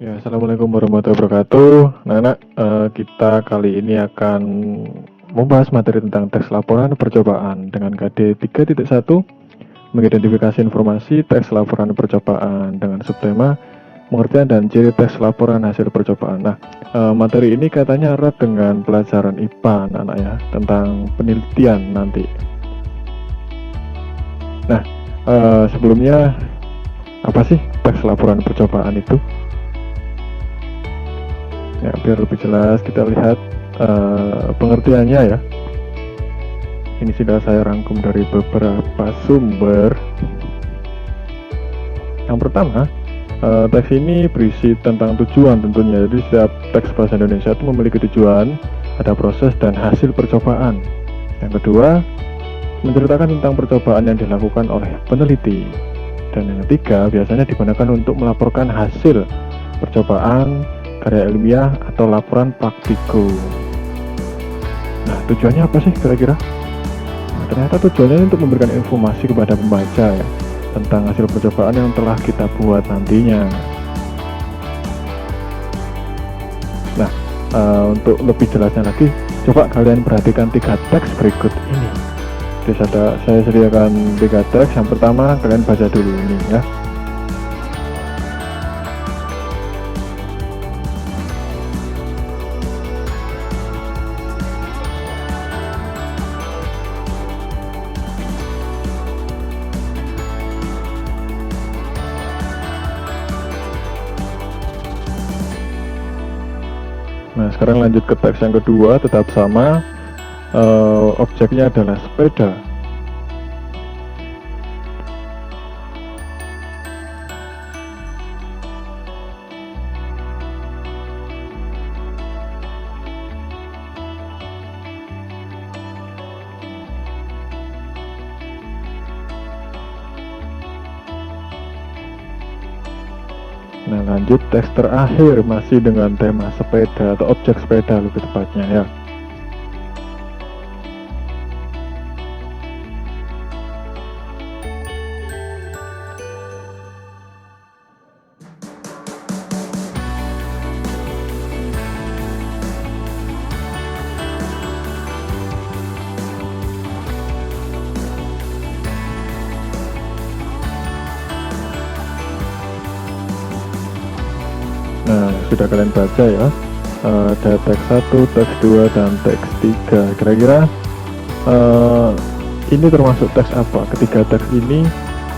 Ya, assalamualaikum warahmatullahi wabarakatuh. Nah, kita kali ini akan membahas materi tentang teks laporan percobaan dengan KD 3.1, mengidentifikasi informasi teks laporan percobaan dengan subtema pengertian dan ciri teks laporan hasil percobaan. Nah, materi ini katanya erat dengan pelajaran IPA, anak ya, tentang penelitian nanti. Nah, sebelumnya apa sih teks laporan percobaan itu? Ya, biar lebih jelas kita lihat pengertiannya ya. Ini sudah saya rangkum dari beberapa sumber. Yang pertama, teks ini berisi tentang tujuan tentunya. Jadi setiap teks bahasa Indonesia itu memiliki tujuan, ada proses dan hasil percobaan. Yang kedua, menceritakan tentang percobaan yang dilakukan oleh peneliti. Dan yang ketiga, biasanya digunakan untuk melaporkan hasil percobaan, karya ilmiah, atau laporan praktikum. Nah, tujuannya apa sih kira-kira? Nah, ternyata tujuannya untuk memberikan informasi kepada pembaca ya, tentang hasil percobaan yang telah kita buat nantinya. Nah, untuk lebih jelasnya lagi, coba kalian perhatikan 3 teks berikut ini. Jadi saya sediakan 3 teks. Yang pertama, kalian baca dulu ini ya. Nah, sekarang lanjut ke teks yang kedua, tetap sama. Objeknya adalah sepeda. Nah, lanjut teks terakhir masih dengan tema sepeda atau objek sepeda lebih tepatnya ya. Nah, sudah kalian baca ya. Ada teks 1, teks 2, dan teks 3. Kira-kira ini termasuk teks apa? Ketiga teks ini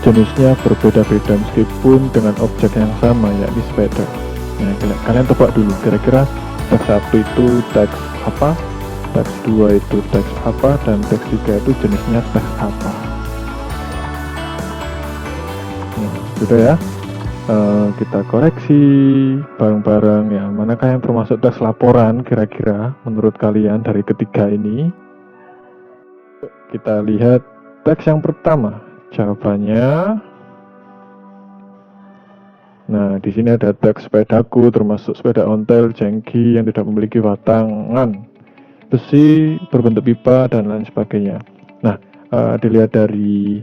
jenisnya berbeda-beda meskipun dengan objek yang sama, yakni sepeda. Nah, kalian tebak dulu kira-kira teks 1 itu teks apa, teks 2 itu teks apa, dan teks 3 itu jenisnya teks apa. Nah, sudah ya. Kita koreksi bareng-bareng ya, manakah yang termasuk teks laporan kira-kira menurut kalian dari ketiga ini. Kita lihat teks yang pertama, jawabannya. Nah, di sini ada teks sepedaku, termasuk sepeda ontel jengki yang tidak memiliki batangan, besi, berbentuk pipa, dan lain sebagainya. Nah, dilihat dari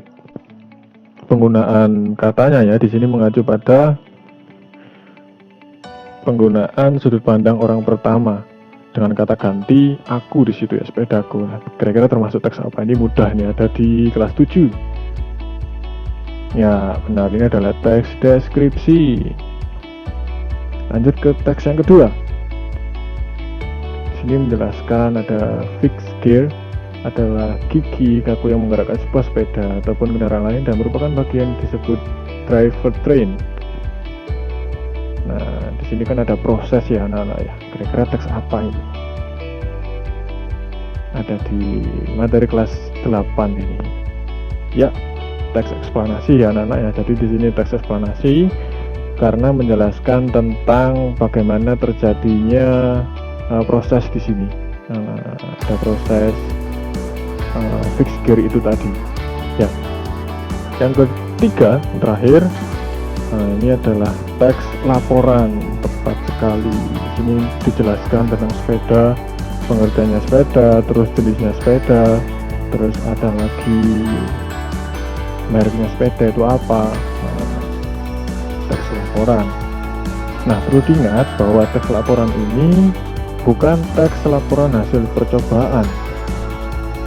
penggunaan katanya ya, di sini mengacu pada penggunaan sudut pandang orang pertama dengan kata ganti aku di situ ya, sepedaku. Nah, kira-kira termasuk teks apa? Ini mudah nih, ada di kelas 7. Ya, benar, ini adalah teks deskripsi. Lanjut ke teks yang kedua. Di sini menjelaskan ada fixed gear adalah gigi kaku yang menggerakkan sebuah sepeda ataupun kendaraan lain dan merupakan bagian disebut driver train. Nah, di sini kan ada proses ya anak-anak ya. Kira-kira teks apa ini? Ada di materi kelas 8 ini. Ya, teks eksplanasi ya anak-anak ya. Jadi di sini teks eksplanasi karena menjelaskan tentang bagaimana terjadinya proses di sini. Ada proses fixed gear itu tadi ya. Yang ketiga terakhir, ini adalah teks laporan, tepat sekali. Di sini dijelaskan tentang sepeda, pengertiannya sepeda, terus jenisnya sepeda, terus ada lagi mereknya sepeda itu apa. Teks laporan. Nah, perlu diingat bahwa teks laporan ini bukan teks laporan hasil percobaan.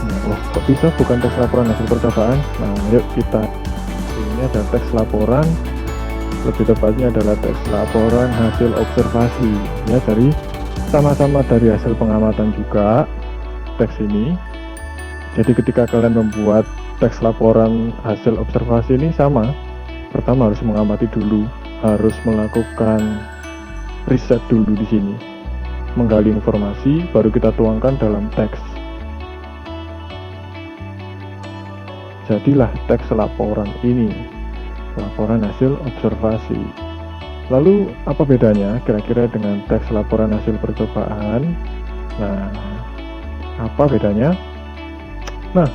Nah, kok bisa bukan teks laporan hasil percobaan? Nah, yuk kita, ini ada teks laporan, lebih tepatnya adalah teks laporan hasil observasi, ya, dari sama-sama dari hasil pengamatan juga teks ini. Jadi ketika kalian membuat teks laporan hasil observasi ini sama, pertama harus mengamati dulu, harus melakukan riset dulu di sini, menggali informasi, baru kita tuangkan dalam teks. Jadilah teks laporan ini, laporan hasil observasi. Lalu apa bedanya kira-kira dengan teks laporan hasil percobaan? Nah, apa bedanya? Nah,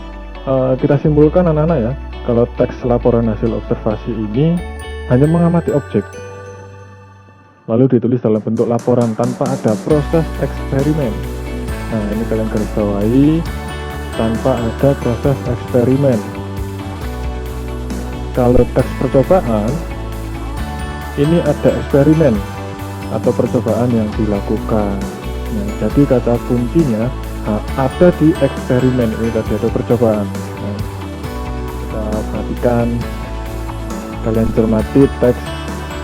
kita simpulkan anak-anak ya, kalau teks laporan hasil observasi ini hanya mengamati objek, lalu ditulis dalam bentuk laporan tanpa ada proses eksperimen. Nah, ini kalian garis bawahi, tanpa ada proses eksperimen. Kalau teks percobaan, ini ada eksperimen atau percobaan yang dilakukan. Nah, jadi kata kuncinya ada di eksperimen ini tadi, ada percobaan. Nah, kita perhatikan, kalian cermati teks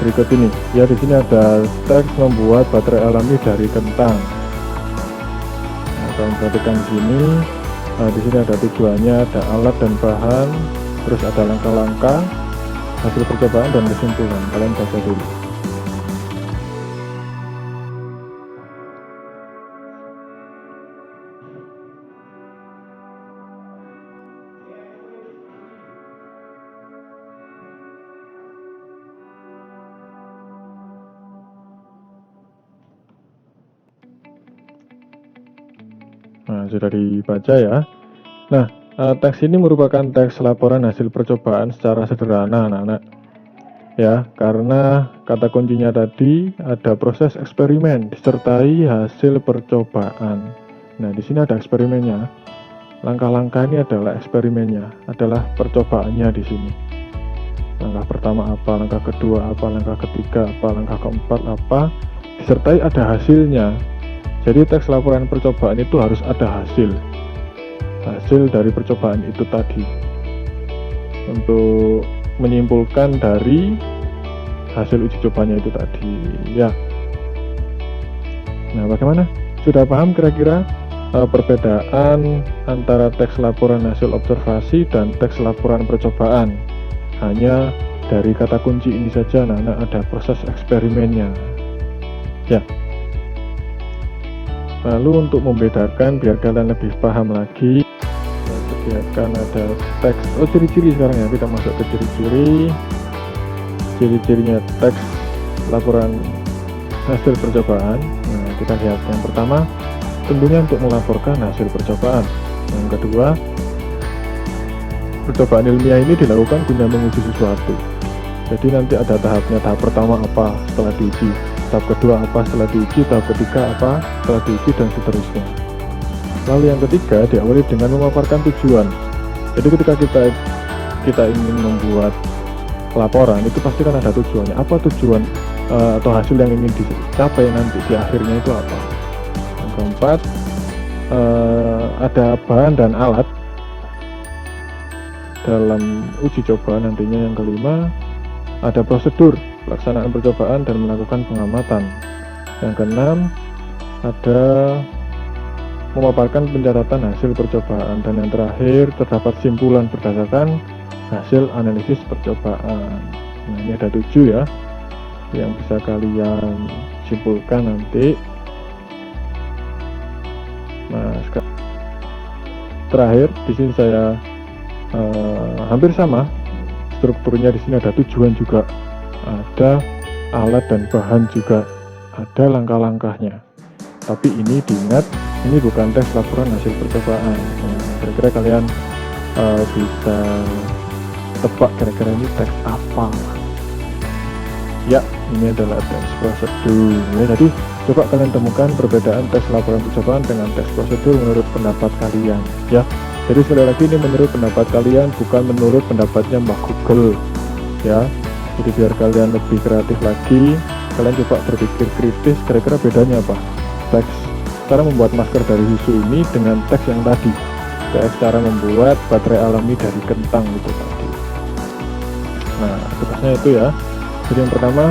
berikut ini. Ya, di sini ada teks membuat baterai alami dari kentang. Nah, kalian perhatikan di sini. Di sini ada tujuannya, ada alat dan bahan, terus ada langkah-langkah, hasil percobaan dan kesimpulan. Kalian baca dulu. Nah, sudah dibaca ya. Nah, teks ini merupakan teks laporan hasil percobaan secara sederhana, anak-anak. Ya, karena kata kuncinya tadi ada proses eksperimen disertai hasil percobaan. Nah, di sini ada eksperimennya. Langkah-langkah ini adalah eksperimennya, adalah percobaannya di sini. Langkah pertama apa, langkah kedua apa, langkah ketiga apa, langkah keempat apa, disertai ada hasilnya. Jadi teks laporan percobaan itu harus ada hasil dari percobaan itu tadi, untuk menyimpulkan dari hasil uji cobanya itu tadi, ya. Nah, bagaimana? Sudah paham kira-kira perbedaan antara teks laporan hasil observasi dan teks laporan percobaan? Hanya dari kata kunci ini saja, nah ada proses eksperimennya, ya. Lalu untuk membedakan biar kalian lebih paham lagi, saya sediakan ada teks, ciri-ciri sekarang ya, kita masuk ke ciri-cirinya teks laporan hasil percobaan. Nah, kita lihat yang pertama, tentunya untuk melaporkan hasil percobaan. Yang kedua, percobaan ilmiah ini dilakukan guna menguji sesuatu. Jadi nanti ada tahapnya, tahap pertama apa setelah diuji, tahap kedua apa setelah diuji, tahap ketiga apa setelah diuji, dan seterusnya. Lalu yang ketiga diawali dengan memaparkan tujuan. Jadi ketika kita ingin membuat laporan, itu pasti kan ada tujuannya. Apa tujuan atau hasil yang ingin dicapai nanti di akhirnya itu apa. Yang keempat, ada bahan dan alat dalam uji coba nantinya. Yang kelima, ada prosedur pelaksanaan percobaan dan melakukan pengamatan. Yang keenam, ada memaparkan pencatatan hasil percobaan. Dan yang terakhir, terdapat simpulan berdasarkan hasil analisis percobaan. Nah, ini ada 7 ya yang bisa kalian simpulkan nanti. Nah, terakhir di sini saya hampir sama strukturnya. Di sini ada tujuan juga, ada alat dan bahan juga, ada langkah-langkahnya. Tapi ini diingat, ini bukan tes laporan hasil percobaan. Kira-kira kalian bisa tebak kira-kira ini teks apa? Ya, ini adalah teks prosedur. Ya, jadi coba kalian temukan perbedaan teks laporan percobaan dengan teks prosedur menurut pendapat kalian. Ya, jadi sekali lagi ini menurut pendapat kalian, bukan menurut pendapatnya Mbak Google. Ya, jadi biar kalian lebih kreatif lagi, kalian coba berpikir kritis, kira-kira bedanya apa teks cara membuat masker dari susu ini dengan teks yang tadi, teks cara membuat baterai alami dari kentang itu tadi. Nah, tugasnya itu ya. Jadi yang pertama,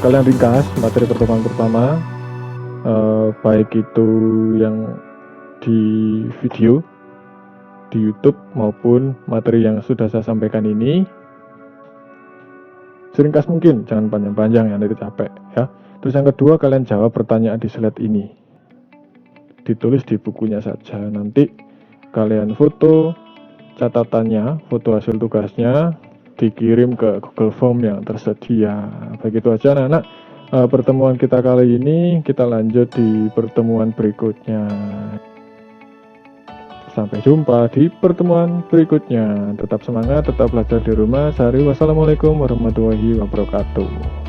kalian ringkas materi pertemuan pertama, baik itu yang di video di YouTube maupun materi yang sudah saya sampaikan ini, seringkas mungkin, jangan panjang-panjang ya, nanti capek ya. Terus yang kedua, kalian jawab pertanyaan di slide ini, ditulis di bukunya saja. Nanti kalian foto catatannya, foto hasil tugasnya, dikirim ke Google Form yang tersedia. Begitu aja anak-anak, pertemuan kita kali ini. Kita lanjut di pertemuan berikutnya. Sampai jumpa di pertemuan berikutnya. Tetap semangat, tetap belajar di rumah. Wassalamualaikum warahmatullahi wabarakatuh.